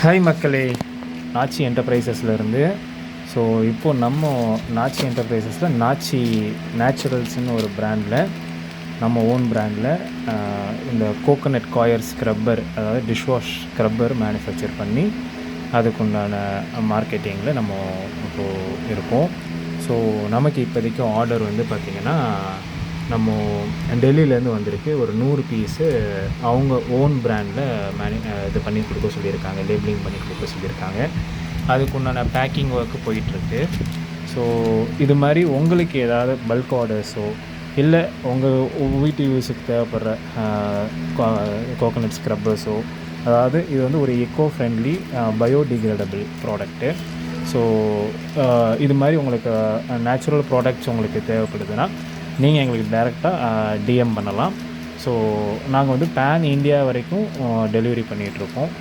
Hi மக்களே, Nachi என்டர்பிரைசஸ்லேருந்து. So இப்போது நம்ம நாச்சி என்டர்பிரைசஸில் நாச்சி நேச்சுரல்ஸ்னு ஒரு பிராண்டில், நம்ம ஓன் பிராண்டில் இந்த கோகோனட் காயர் ஸ்க்ரப்பர், அதாவது டிஷ்வாஷ் ஸ்க்ரப்பர் மேனுஃபேக்சர் பண்ணி அதுக்குண்டான மார்க்கெட்டிங்கில் நம்ம இப்போது இருக்கோம். ஸோ நமக்கு இப்போதைக்கு ஆர்டர் வந்து பார்த்திங்கன்னா, நம்ம டெல்லியிலேருந்து வந்திருக்கு. ஒரு 100 பீஸு அவங்க ஓன் பிராண்டில் இது பண்ணி கொடுக்க சொல்லியிருக்காங்க, லேபிளிங் பண்ணி கொடுக்க சொல்லியிருக்காங்க. அதுக்குண்டான பேக்கிங் ஒர்க்கு போயிட்டுருக்கு. ஸோ இது மாதிரி உங்களுக்கு ஏதாவது பல்க் ஆர்டர்ஸோ இல்லை உங்கள் வீட்டு யூஸுக்கு தேவைப்படுற கோகோனட் ஸ்க்ரப்பர்ஸோ, அதாவது இது வந்து ஒரு echo friendly biodegradable product. So இது மாதிரி உங்களுக்கு நேச்சுரல் ப்ராடக்ட்ஸ் உங்களுக்கு தேவைப்படுதுன்னா நீங்கள் எங்களுக்கு டைரெக்டாக டிஎம் பண்ணலாம். ஸோ நாங்கள் வந்து பேன் இந்தியா வரைக்கும் டெலிவரி பண்ணிகிட்ருக்கோம்.